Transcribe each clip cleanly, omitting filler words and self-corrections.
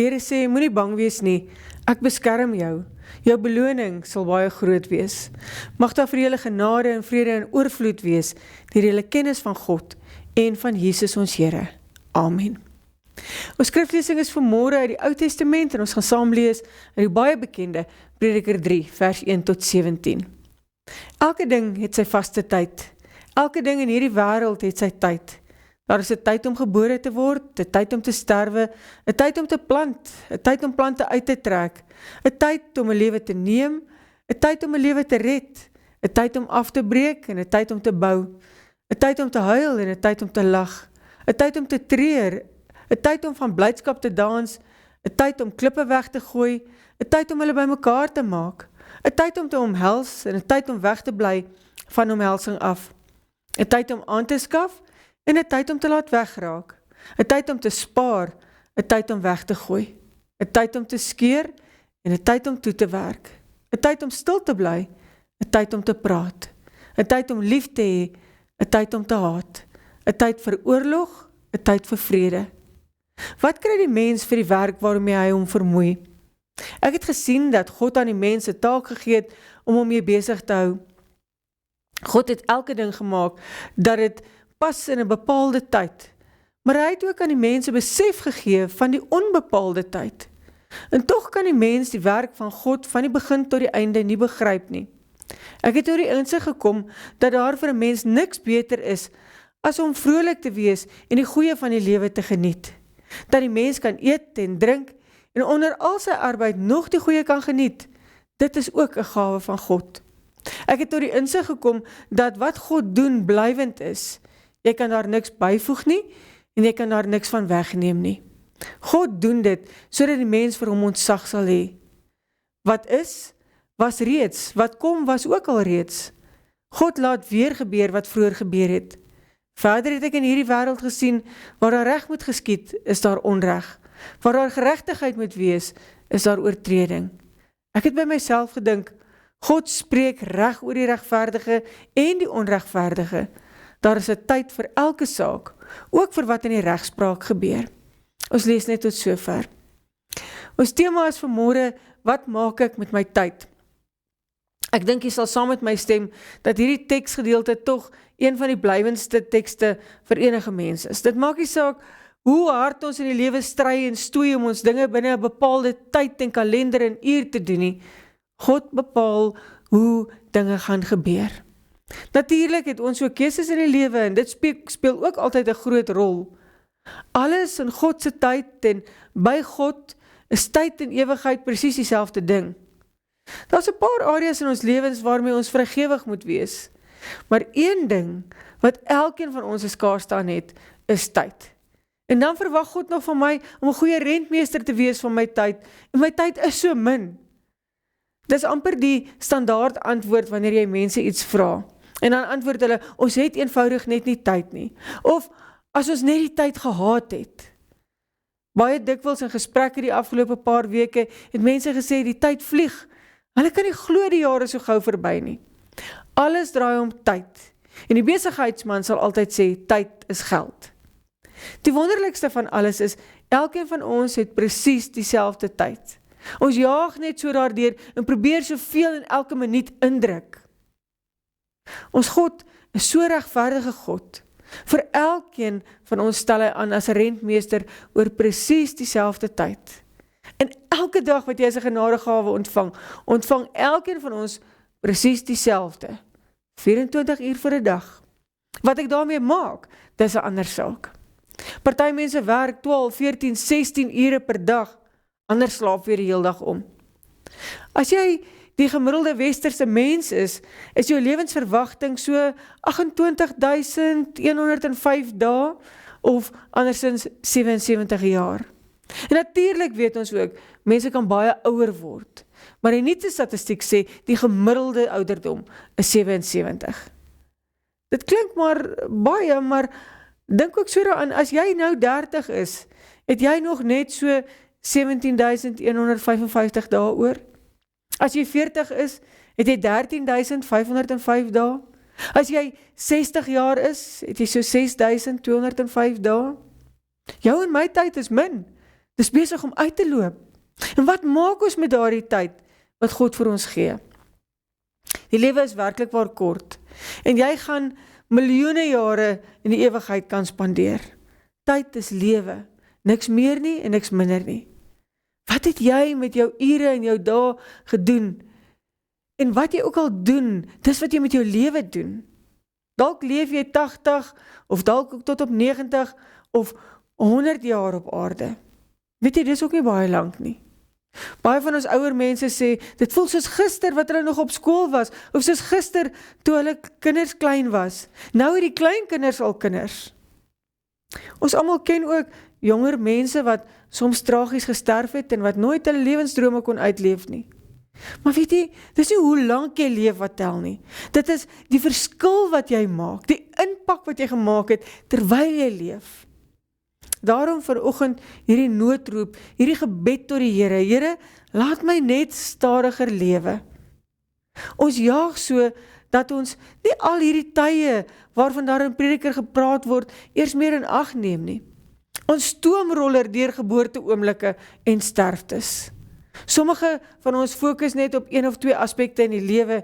Die Here sê, moenie bang wees nie, ek beskerm jou. Jou beloning sal baie groot wees. Mag daar vir julle genade en vrede en oorvloed wees, deur julle kennis van God en van Jesus ons Here. Amen. Ons skriflesing is vanmôre uit die Ou Testament en ons gaan saam lees uit die baie bekende Prediker 3, vers 1 tot 17. Elke ding het sy vaste tyd. Elke ding in hierdie wêreld het sy tyd. Daar is 'n tyd om gebore te word, 'n tyd om te sterwe, 'n tyd om te plant, 'n tyd om plante uit te trek, 'n tyd om 'n lewe te neem, 'n tyd om 'n lewe te red, 'n tyd om af te breek en 'n tyd om te bou, 'n tyd om te huil en 'n tyd om te lag, 'n tyd om te treur, 'n tyd om van blydskap te dans, 'n tyd om klippe weg te gooi, 'n tyd om hulle bymekaar te maak, 'n tyd om te omhels en 'n tyd om weg te bly van omhelsing af, 'n tyd om aan te skaf en 'n tyd om te laat wegraak, 'n tyd om te spaar, 'n tyd om weg te gooi, 'n tyd om te skeer en 'n tyd om toe te werk, 'n tyd om stil te bly, 'n tyd om te praat, 'n tyd om lief te hê, 'n tyd om te haat, 'n tyd vir oorlog, 'n tyd vir vrede. Wat kry die mens vir die werk waarmee hy hom vermoei? Ek het gesien dat God aan die mens 'n taak gegee het om hom mee besig te hou. God het elke ding gemaak dat dit pas in 'n bepaalde tyd, maar hy het ook aan die mense besef gegee van die onbepaalde tyd. En tog kan die mens die werk van God van die begin tot die einde nie begryp nie. Ek het oor die insig gekom dat daar vir 'n mens niks beter is as om vrolik te wees en die goeie van die lewe te geniet. Dat die mens kan eet en drink en onder al sy arbeid nog die goeie kan geniet, dit is ook 'n gawe van God. Ek het tot die insig gekom dat wat God doen blywend is. Jy kan daar niks byvoeg nie en jy kan daar niks van wegneem nie. God doen dit sodat die mens vir hom ontzag sal hê. Wat is, was reeds, wat kom was ook al reeds. God laat weer gebeur wat vroeër gebeur het. Verder het ek in hierdie wêreld gesien, waar daar reg moet geskied, is daar onreg. Waar daar geregtigheid moet wees, is daar oortreding. Ek het by myself gedink, God spreek reg oor die regverdige en die onregverdige. Daar is 'n tyd vir elke saak, ook vir wat in die regspraak gebeur. Ons lees net tot sover. Ons tema is vanmôre, wat maak ek met my tyd? Ek dink jy sal saam met my stem, dat hierdie teksgedeelte tog een van die blywendste tekste vir enige mens is. Dit maak nie saak hoe hard ons in die lewe stry en stoei om ons dinge binne 'n bepaalde tyd en kalender en uur te doen nie. God bepaal hoe dinge gaan gebeur. Natuurlik het ons ook keuses in die lewe en dit speel ook altyd 'n groot rol. Alles in God se tyd en by God is tyd en ewigheid presies dieselfde ding. Daar's 'n paar areas in ons lewens waarmee ons vrygewig moet wees. Maar een ding wat elkeen van ons skaars staan het, is tyd. En dan verwag God nog van my om 'n goeie rentmeester te wees van my tyd. En my tyd is so min. Dis amper die standaard antwoord wanneer jy mense iets vra. En dan antwoord hulle, ons het eenvoudig net nie tyd nie. Of, as ons net die tyd gehad het. Baie dikwels in gesprekke die afgelope paar weke, het mense gesê, die tyd vlieg. Hulle kan nie glo die jare so gou verby nie. Alles draai om tyd. En die besigheidsman sal altyd sê, tyd is geld. Die wonderlikste van alles is, elkeen van ons het presies dieselfde tyd. Ons jaag net so daardeur en probeer soveel in elke minuut indruk. Ons God is so regverdige God. Vir elkeen van ons stel hy aan as 'n rentmeester oor presies dieselfde tyd. En elke dag wat jy as 'n genadegawe ontvang elkeen van ons presies dieselfde. 24 uur vir 'n dag. Wat ek daarmee maak, dis 'n ander saak. Party mense werk 12, 14, 16 ure per dag, ander slaap weer die hele dag om. As jy die gemiddelde westerse mens is jou lewensverwagting so 28.105 dae of andersins 77 jaar. En natuurlik weet ons ook, mense kan baie ouer word, maar die nuutste statistiek sê die gemiddelde ouderdom is 77. Dit klink maar baie, maar dink ook so daaraan, as jy nou 30 is, het jy nog net so 17.155 dae oor. As jy 40 is, het jy 13.505 dae. As jy 60 jaar is, het jy so 6.205 dae. Jou en my tyd is min. Dis besig om uit te loop. En wat maak ons met daardie tyd wat God vir ons gee? Die lewe is werklik waar kort. En jy gaan miljoene jare in die ewigheid kan spandeer. Tyd is lewe. Niks meer nie en niks minder nie. Wat het jy met jou ure en jou dae gedoen? En wat jy ook al doen, dis wat jy met jou lewe doen. Dalk leef jy 80, of dalk ook tot op 90, of 100 jaar op aarde. Weet jy, dis ook nie baie lank nie. Baie van ons ouer mense sê, dit voel soos gister wat hulle nog op skool was, of soos gister toe hulle kinders klein was. Nou het die kleinkinders al kinders. Ons almal ken ook jonger mense wat soms tragies gesterf het en wat nooit hulle lewensdrome kon uitleef nie. Maar weet jy, dis nie hoe lank jy leef wat tel nie. Dit is die verskil wat jy maak, die impak wat jy gemaak het terwyl jy leef. Daarom vanoggend hierdie noodroep, hierdie gebed tot die Here. Here, laat my net stadiger lewe. Ons jaag so dat ons nie al hierdie tye waarvan daar in Prediker gepraat word, eers meer in ag neem nie. Ons stoomroller deur geboorteoomblikke en sterftes. Sommige van ons fokus net op 1 of 2 aspekte in die lewe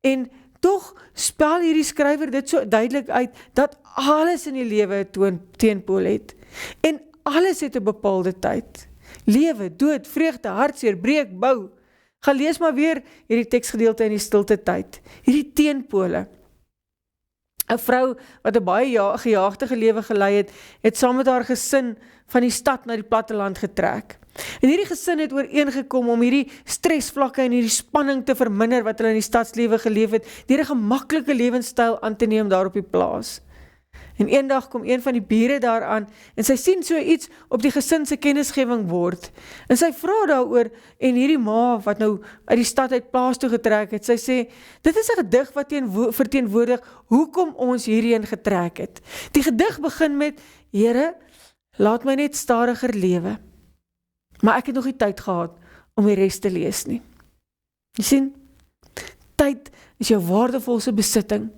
en tog spel hierdie skrywer dit so duidelik uit dat alles in die lewe 'n teenpool het. En alles het 'n bepaalde tyd. Lewe, dood, vreugde, hartseer, breek, bou. Gaan lees maar weer hierdie teksgedeelte in die stilte tyd. Hierdie teenpole. 'n Vrou wat 'n baie gejaagde lewe gelei het, het saam met haar gesin van die stad na die platteland getrek. En hierdie gesin het ooreengekom om hierdie stresvlakke en hierdie spanning te verminder wat hulle in die stadslewe geleef het, deur 'n gemaklike lewenstyl aan te neem daar op die plaas. En eendag kom een van die bure daaraan en sy sien so iets op die gesin se kennisgewing word. En sy vra daaroor en hierdie ma wat nou uit die stad uit plaas toe getrek het, sy sê, dit is 'n gedig wat verteenwoordig hoekom ons hierheen getrek het. Die gedig begin met, Here, laat my net stadiger lewe. Maar ek het nog nie tyd gehad om die res te lees nie. Jy sien, tyd is jou waardevolste besitting.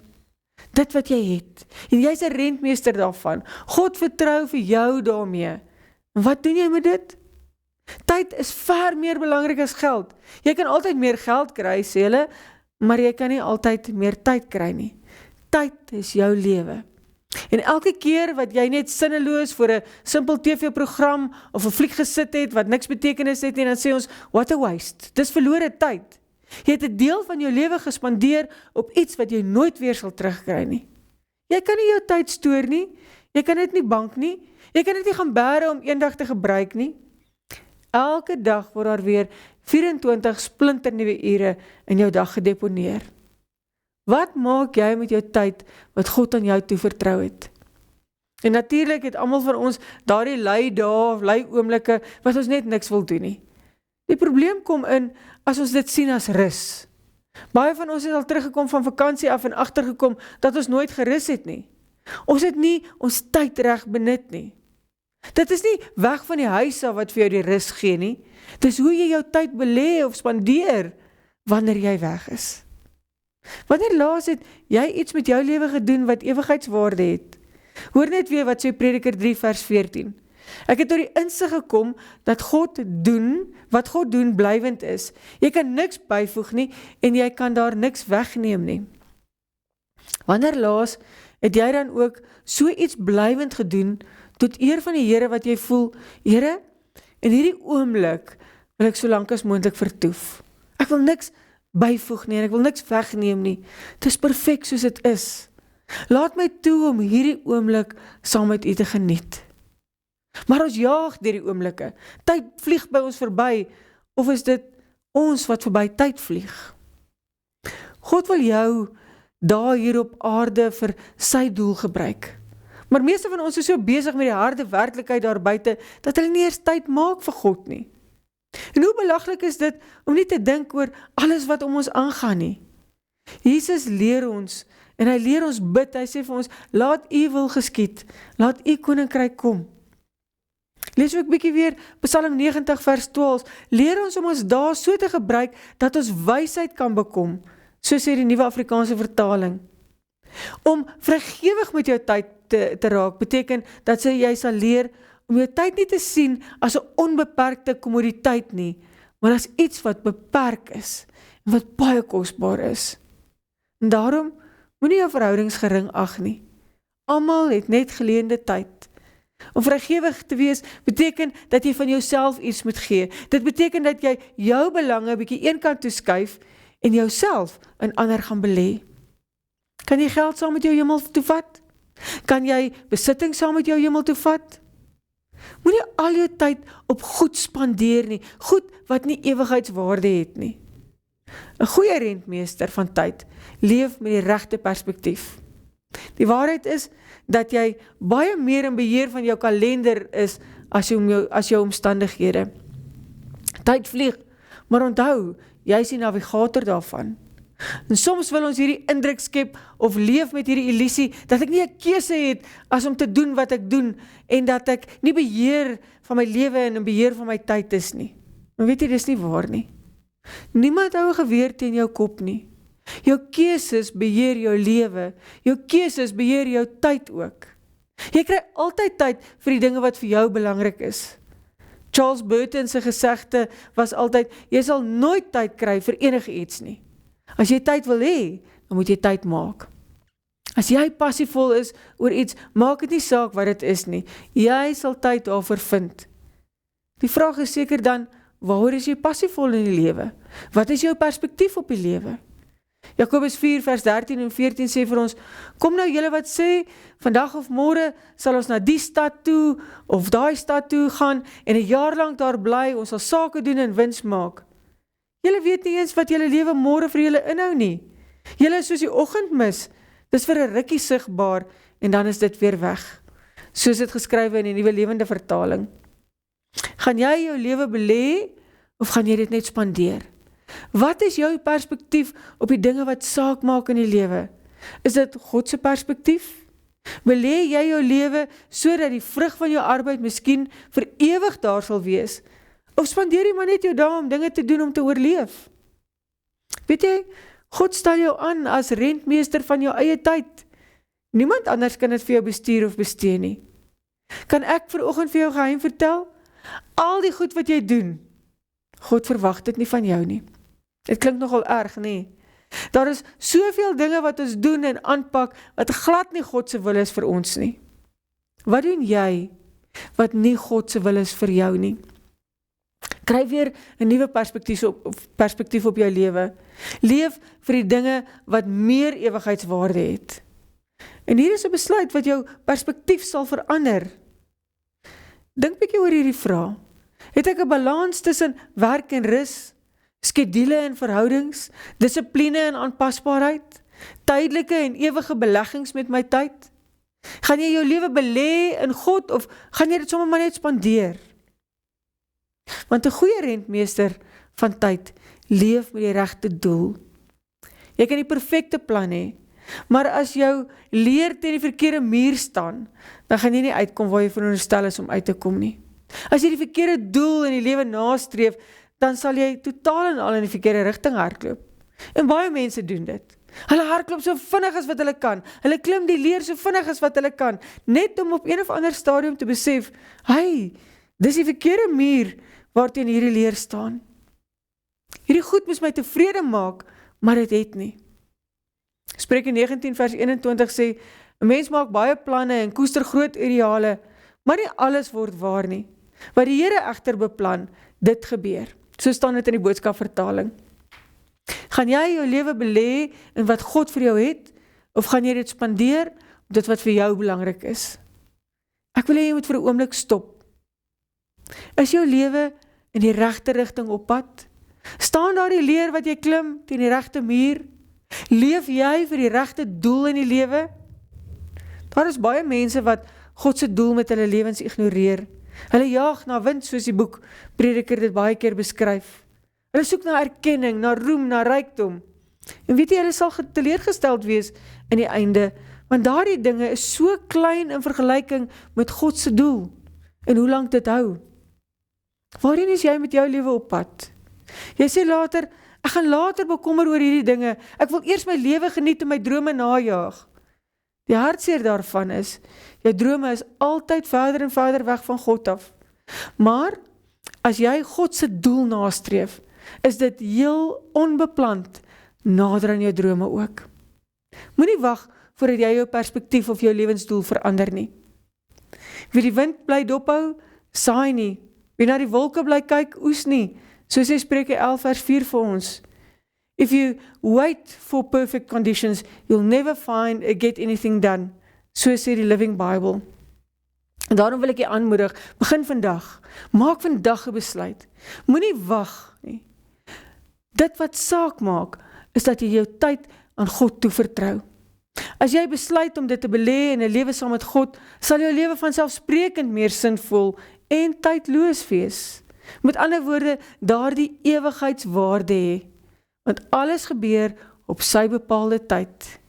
Dit wat jy het. En jy is 'n rentmeester daarvan. God vertrou vir jou daarmee. En wat doen jy met dit? Tyd is ver meer belangrik as geld. Jy kan altyd meer geld kry, sê hulle, maar jy kan nie altyd meer tyd kry nie. Tyd is jou lewe. En elke keer wat jy net sinneloos voor 'n simpel TV-program of 'n fliek gesit het wat niks betekenis het nie, dan sê ons, what a waste. Dis verlore tyd. Jy het 'n deel van jou lewe gespandeer op iets wat jy nooit weer sal terugkry nie. Jy kan nie jou tyd stoor nie, jy kan dit nie bank nie, jy kan dit nie gaan bære om eendag te gebruik nie. Elke dag word daar weer 24 splinternuwe ure in jou dag gedeponeer. Wat maak jy met jou tyd wat God aan jou toevertrou het? En natuurlik het almal van ons daardie lui dae of lui oomblikke wat ons net niks wil doen nie. Die probleem kom in as ons dit sien as rus. Baie van ons het al teruggekom van vakansie af en agtergekom dat ons nooit gerus het nie. Ons het nie ons tyd reg benut nie. Dit is nie weg van die huis af wat vir jou die rus gee nie. Dis hoe jy jou tyd belê of spandeer wanneer jy weg is. Wanneer laas het jy iets met jou lewe gedoen wat ewigheidswaarde het? Hoor net weer wat sê Prediker 3 vers 14. Ek het tot die insig gekom dat wat God doen blywend is. Jy kan niks byvoeg nie en jy kan daar niks wegneem nie. Wanneer laas het jy dan ook so iets blywend gedoen tot eer van die Here wat jy voel, Here, in hierdie oomblik wil ek so lank as moontlik vertoef. Ek wil niks byvoeg nie en ek wil niks wegneem nie. Dit is perfek soos dit is. Laat my toe om hierdie oomblik saam met U te geniet. Maar ons jaag deur die oomblikke. Tyd vlieg by ons verby, of is dit ons wat verby tyd vlieg? God wil jou daar hier op aarde vir sy doel gebruik. Maar meeste van ons is so besig met die harde werklikheid daar buite, dat hulle nie eers tyd maak vir God nie. En hoe belaglik is dit om nie te dink oor alles wat om ons aangaan nie. Jesus leer ons, en hy leer ons bid, hy sê vir ons, laat U wil geskied, laat U koninkryk kom. Lees ook bietjie weer Psalm 90 vers 12, leer ons om ons dae so te gebruik, dat ons wysheid kan bekom, so sê die Nuwe Afrikaanse vertaling. Om vrygewig met jou tyd te raak, beteken dat jy sal leer om jou tyd nie te sien as 'n onbeperkte kommoditeit nie, maar as iets wat beperk is, en wat baie kosbaar is. En daarom, moenie jou verhoudings gering ag nie. Almal het net geleende tyd. Om vrygewig te wees, beteken dat jy van jouself iets moet gee. Dit beteken dat jy jou belange 'n bietjie eenkant toe skuif, en jouself in ander gaan belê. Kan jy geld saam met jou hemel toe vat? Kan jy besitting saam met jou hemel toe vat? Moenie al jou tyd op goed spandeer nie, goed wat nie ewigheidswaarde het nie. 'n Goeie rentmeester van tyd leef met die regte perspektief. Die waarheid is dat jy baie meer in beheer van jou kalender is as jou omstandighede. Tyd vlieg, maar onthou, jy is die navigator daarvan. En soms wil ons hierdie indruk skep of leef met hierdie illusie dat ek nie 'n keuse het as om te doen wat ek doen en dat ek nie beheer van my lewe en in beheer van my tyd is nie. Maar weet jy, dis nie waar nie. Niemand hou 'n geweer teen jou kop nie. Jou keuses beheer jou lewe. Jou keuses beheer jou tyd ook. Jy kry altyd tyd vir die dinge wat vir jou belangrik is. Charles Burton se gesegde was altyd, jy sal nooit tyd kry vir enige iets nie. As jy tyd wil hê, dan moet jy tyd maak. As jy passievol is oor iets, maak dit nie saak wat dit is nie. Jy sal tyd daarvoor vind. Die vraag is seker dan, waaroor is jy passievol in die lewe? Wat is jou perspektief op die lewe? Jakobus 4 vers 13 en 14 sê vir ons, kom nou julle wat sê, vandag of môre sal ons na die stad toe, of daai stad toe gaan, en 'n jaar lank daar bly, ons sal sake doen en wins maak. Julle weet nie eens wat julle lewe môre vir julle inhou nie. Julle is soos die oggendmis, dis vir 'n rukkie sigbaar, en dan is dit weer weg. Soos dit geskrywe in die Nuwe Lewende Vertaling. Gaan jy jou lewe belê, of gaan jy dit net spandeer? Wat is jou perspektief op die dinge wat saak maak in die lewe? Is dit God se perspektief? Belê jy jou lewe sodat die vrug van jou arbeid miskien vir ewig daar sal wees? Of spandeer jy maar net jou dae om dinge te doen om te oorleef? Weet jy, God stel jou aan as rentmeester van jou eie tyd. Niemand anders kan dit vir jou bestuur of bestee nie. Kan ek vanoggend vir jou geheim vertel? Al die goed wat jy doen, God verwag dit nie van jou nie. Dit klink nogal erg, nie? Daar is soveel dinge wat ons doen en aanpak, wat glad nie God se wil is vir ons nie. Wat doen jy, wat nie God se wil is vir jou nie? Kry weer 'n nuwe perspektief op jou lewe. Leef vir die dinge wat meer ewigheidswaarde het. En hier is 'n besluit wat jou perspektief sal verander. Dink bietjie oor hierdie vraag. Het ek 'n balans tussen werk en rus, skedule en verhoudings, dissipline en aanpasbaarheid, tydelike en ewige beleggings met my tyd? Gaan jy jou lewe belê in God of gaan jy dit sommer maar net spandeer? Want 'n goeie rentmeester van tyd leef met die regte doel. Jy kan die perfekte plan hê, maar as jou leer teen die verkeerde muur staan, dan gaan jy nie uitkom waar jy veronderstel is om uit te kom nie. As jy die verkeerde doel in die lewe nastreef, dan sal jy totaal en al in die verkeerde rigting hardloop. En baie mense doen dit. Hulle hardloop so vinnig as wat hulle kan. Hulle klim die leer so vinnig as wat hulle kan, net om op een of ander stadium te besef, hey, dis die verkeerde muur waarteen hierdie leer staan. Hierdie goed moes my tevrede maak, maar dit het nie. Spreuke 19 vers 21 sê, 'n mens maak baie planne en koester groot ideale, maar nie alles word waar nie. Wat die Here egter beplan, dit gebeur. So staan dit in die boodskapvertaling. Gaan jy jou lewe belê in wat God vir jou het, of gaan jy dit spandeer op dit wat vir jou belangrik is? Ek wil hê jy moet vir 'n oomblik stop. Is jou lewe in die regte rigting op pad? Staan daar die leer wat jy klim teen die regte muur? Leef jy vir die regte doel in die lewe? Daar is baie mense wat God se doel met hulle lewens ignoreer. Hulle jaag na wind, soos die boek Prediker dit baie keer beskryf. Hulle soek na erkenning, na roem, na rykdom. En weet jy, hulle sal teleurgesteld wees in die einde, want daardie dinge is so klein in vergelyking met God se doel, en hoe lank dit hou. Waarheen is jy met jou lewe op pad? Jy sê later, ek gaan later bekommer oor hierdie dinge, ek wil eers my lewe geniet en my drome najaag. Die hartseer daarvan is, jou drome is altyd verder en verder weg van God af. Maar, as jy God se doel nastreef, is dit heel onbeplant nader aan jou drome ook. Moenie wag voordat jy jou perspektief of jou lewensdoel verander nie. Wie die wind bly dophou, saai nie. Wie na die wolke bly kyk, oes nie. So sê Spreuke 11 vers 4 vir ons. If you wait for perfect conditions, you'll never get anything done. So sê die Living Bible. En daarom wil ek jy aanmoedig, begin vandag. Maak vandag 'n besluit. Moenie wag nie. Dit wat saak maak, is dat jy jou tyd aan God toevertrou. As jy besluit om dit te belê in 'n lewe saam met God, sal jou lewe vanselfsprekend meer sinvol en tydloos wees. Met ander woorde, daardie ewigheidswaarde hê, want alles gebeur op sy bepaalde tyd.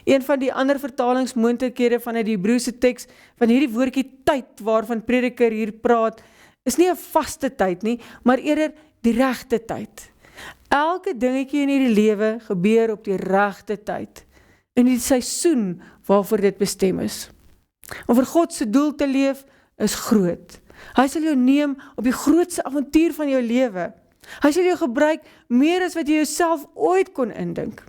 Een van die ander vertalingsmoontlikhede vanuit die Hebreëse teks van hierdie woordjie tyd waarvan prediker hier praat, is nie 'n vaste tyd nie, maar eerder die regte tyd. Elke dingetjie in hierdie lewe gebeur op die regte tyd, in die seisoen waarvoor dit bestem is. Om vir God se doel te leef is groot. Hy sal jou neem op die grootste avontuur van jou lewe. Hy sal jou gebruik meer as wat jy jouself ooit kon indink.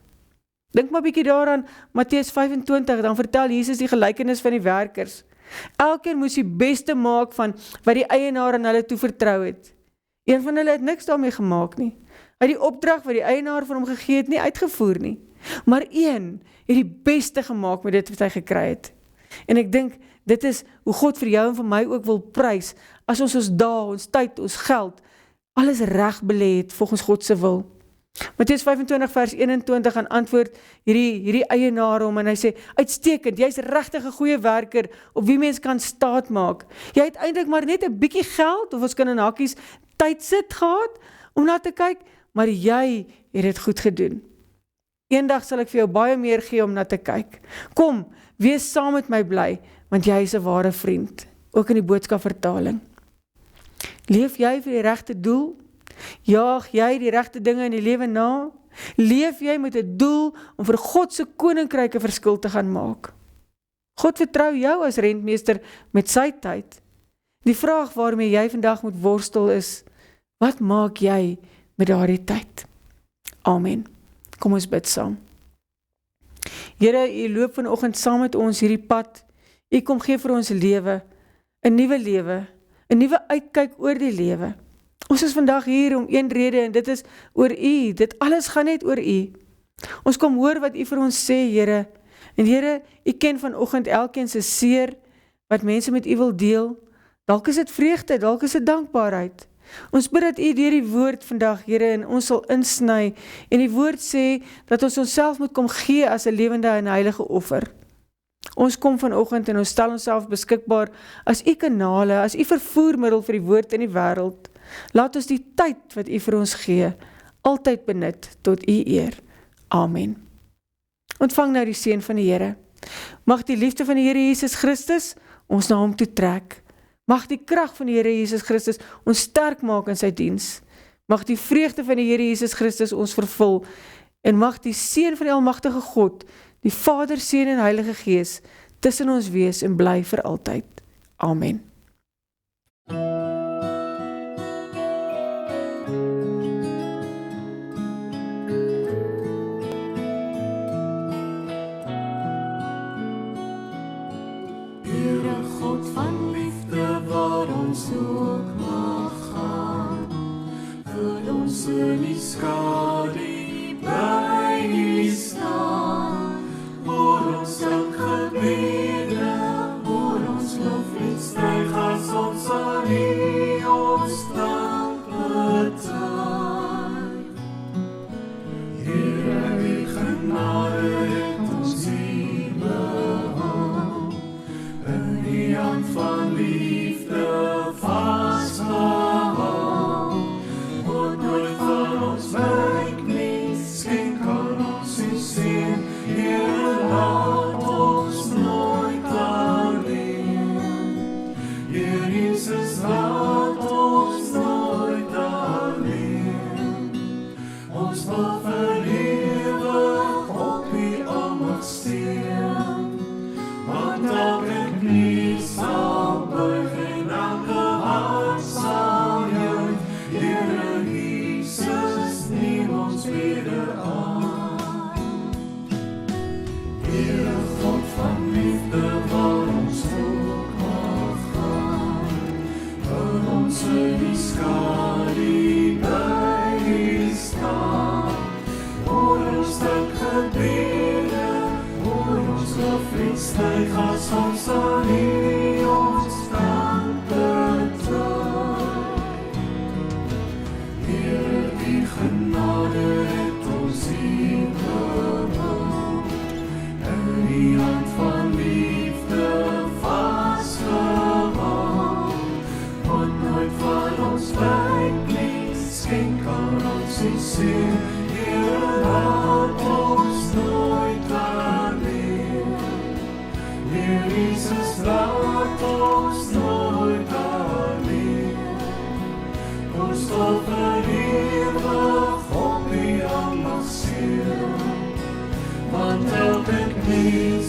Dink maar bietjie daaraan Matteus 25, dan vertel Jesus die gelykenis van die werkers. Elkeen moes die beste maak van wat die eienaar aan hulle toevertrou het. Een van hulle het niks daarmee gemaak nie. Hy het die opdrag wat die eienaar vir hom gegee het nie uitgevoer nie. Maar een het die beste gemaak met dit wat hy gekry het. En ek dink, dit is hoe God vir jou en vir my ook wil prys, as ons dae, ons tyd, ons geld, alles reg belê het volgens God se wil. Matteus 25 vers 21 gaan antwoord hierdie eienaar hom en hy sê, uitstekend, jy's regtig 'n goeie werker op wie mens kan staat maak. Jy het eintlik maar net 'n bietjie geld, of ons kan in hakkies tyd sit gehad om na te kyk, maar jy het dit goed gedoen. Eendag sal ek vir jou baie meer gee om na te kyk. Kom, wees saam met my bly, want jy is 'n ware vriend, ook in die boodskapvertaling. Leef jy vir die regte doel? Jaag jy die regte dinge in die lewe na? Leef jy met 'n doel om vir God se koninkryk 'n verskil te gaan maak? God vertrou jou as rentmeester met sy tyd. Die vraag waarmee jy vandag moet worstel is, wat maak jy met daardie tyd? Amen. Kom ons bid saam. Here, U loop vanoggend saam met ons hierdie pad. U kom gee vir ons lewe, 'n nuwe uitkyk oor die lewe. Ons is vandag hier om een rede en dit is oor U. Dit alles gaan net oor U. Ons kom hoor wat U vir ons sê, Here. En Here, U ken vanoggend elkeen se seer wat mense met U wil deel. Dalk is dit vreugde, dalk is dit dankbaarheid. Ons bid dat U deur die woord vandag, Here, en ons sal insny en die woord sê dat ons onsself moet kom gee as 'n lewende en heilige offer. Ons kom vanoggend en ons stel onsself beskikbaar as U kanale, as U vervoermiddel vir die woord in die wêreld. Laat ons die tyd wat U vir ons gee, altyd benut tot U eer. Amen. Ontvang nou die seën van die Here. Mag die liefde van die Here Jesus Christus ons na hom toe trek. Mag die krag van die Here Jesus Christus ons sterk maak in sy diens. Mag die vreugde van die Here Jesus Christus ons vervul. En mag die seën van die almagtige God, die Vader, Seun en Heilige Gees, tussen ons wees en bly vir altyd. Amen. Ook mag gaan, vir ons in die skadu by U staan. Hoor ons elk gebede, hoor ons loflied styg as ons aan U ons dank betoon. Here, U genade het ons hier behou, in die hand van liefde vastgehou, word nooit van ons weg. Vriend styg as ons aan U ons dank betoon. Heer, die genade het ons hier bewoon. In die hand van liefde vastgehou. Want nooit van ons wyk nie, skenk aan ons die siel. Heer, laat ons nooit alleen. Heer Jesus, laat ons nooit alleen. Ons sal vir ewig op U mag seer, want elke knie